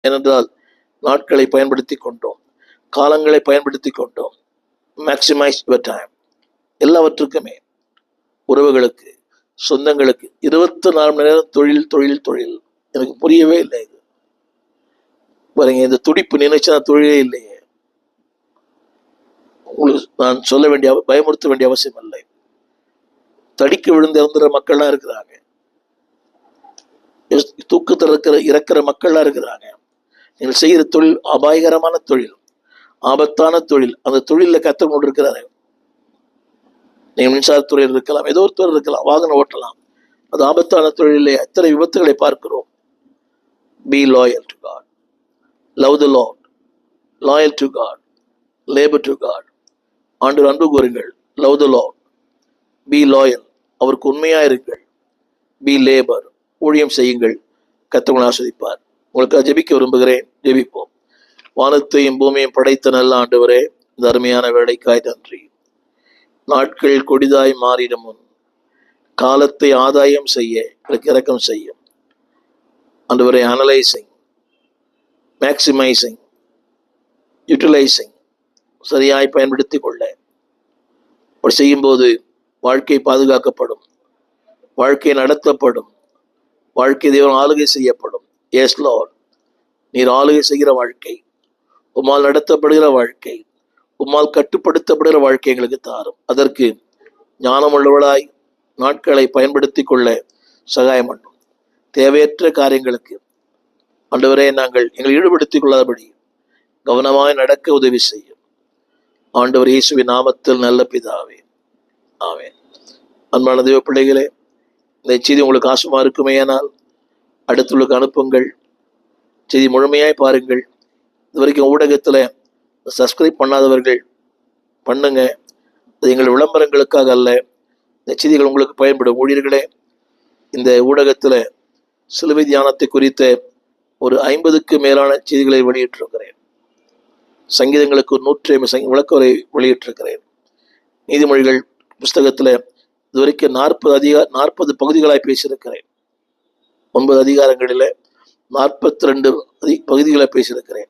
ஏனென்றால் நாட்களை பயன்படுத்தி கொண்டோம், காலங்களை பயன்படுத்தி கொண்டோம். Maximise your time. எல்லாவற்றுக்குமே, உறவுகளுக்கு, சொந்தங்களுக்கு 24 மணி நேரம் தொழில் தொழில் தொழில். எனக்கு புரியவே இல்லை இது. பாருங்க, இந்த துடிப்பு நினைச்சா தொழிலே இல்லையே. உங்களுக்கு நான் சொல்ல வேண்டிய, பயமுறுத்த வேண்டிய அவசியம் இல்லை. தடிக்க விழுந்து இறந்துற மக்கள்லாம் இருக்கிறாங்க, தூக்கத்தில் இறக்கிற மக்கள்லாம் இருக்கிறாங்க. நீங்கள் செய்கிற தொழில் அபாயகரமான தொழில், ஆபத்தான தொழில். அந்த தொழிலில் கத்தர் கொண்டு இருக்கிறாரு. நீங்கள் மின்சாரத்துறையில் இருக்கலாம், ஏதோ ஒரு துறை இருக்கலாம், வாகனம் ஓட்டலாம். அது ஆபத்தான தொழிலே எத்தனை விபத்துகளை பார்க்கிறோம். Be loyal to God. Love the Lord. Loyal to God. Labor to God. ஆண்டவர் அன்பு கூறுங்கள். Love the Lord. Be loyal. அவருக்கு உண்மையா இருங்கள். Be labor. ஊழியம் செய்யுங்கள். கர்த்தர் உங்களை ஆசீர்வதிப்பார். உங்களுக்கு ஜெபிக்க விரும்புகிறேன். ஜெபிப்போம். வானத்தையும் பூமியையும் படைத்த நல்ல ஆண்டவரே, இந்த அருமையான வேலைக்காய் நன்றி. நாட்கள் கொடிதாய் மாறிடும் முன் காலத்தை ஆதாயம் செய்ய எனக்கு இரக்கம் செய்யும் ஆண்டவரே. அனலைசிங், மேக்சிமைசிங், யூட்டிலைசிங், சரியாய் பயன்படுத்தி கொள்ள செய்யும்போது வாழ்க்கை பாதுகாக்கப்படும், வாழ்க்கை நடத்தப்படும், வாழ்க்கை தேவன் ஆளுகை செய்யப்படும். எஸ் லார்ட், நீர் ஆளுகை செய்கிற வாழ்க்கை, உம்மால் நடத்தப்படுகிற வாழ்க்கை, உம்மால் கட்டுப்படுத்தப்படுகிற வாழ்க்கை எங்களுக்கு தாரும். அதற்கு ஞானமுள்ளவளாய் நாட்களை பயன்படுத்தி கொள்ள சகாயம் பண்ணும். தேவையற்ற காரியங்களுக்கு ஆண்டவரே நாங்கள் எங்களை ஈடுபடுத்திக் கொள்ளாதபடி கவனமாய் நடக்க உதவி செய்யும். ஆண்டவர் இயேசுவின் நாமத்தில் நல்ல பிதாவே, ஆமென். அன்பான தேவ பிள்ளைகளே, இந்த செய்தி உங்களுக்கு ஆசமா இருக்குமேயானால் அடுத்தவர்களுக்கு அனுப்புங்கள். செய்தி முழுமையாய் பாருங்கள். இது வரைக்கும் ஊடகத்தில் சப்ஸ்கிரைப் பண்ணாதவர்கள் பண்ணுங்க. அது எங்கள் விளம்பரங்களுக்காக அல்ல, இந்த செய்திகள் உங்களுக்கு பயன்படும். ஊழியர்களே, இந்த ஊடகத்தில் சிலுவை தியானத்தை குறித்த ஒரு 50க்கு மேலான செய்திகளை வெளியிட்டிருக்கிறேன். சங்கீதங்களுக்கு 150 விளக்கங்களை வெளியிட்டிருக்கிறேன். நீதிமொழிகள் புஸ்தகத்தில் இதுவரைக்கும் 40 பகுதிகளாய் பேசியிருக்கிறேன். 9 அதிகாரங்களில் 42 பகுதிகளை பேசியிருக்கிறேன்.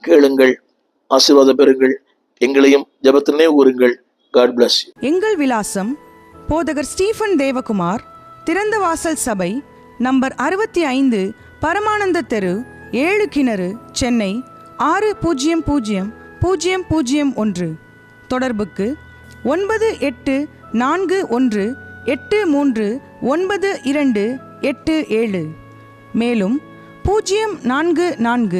கேளுங்கள், ஆசீர்வாதம் பெறுங்கள். எங்களையும் ஜெபத்திலே கூறுங்கள். God bless you. எங்கள் விலாசம்: போதகர் ஸ்டீஃபன் தேவகுமார், திறந்த வாசல் சபை, நம்பர் 65, பரமானந்த தெரு, 7 கிணறு, சென்னை 600001. தொடர்புக்கு 9841839287. மேலும் 044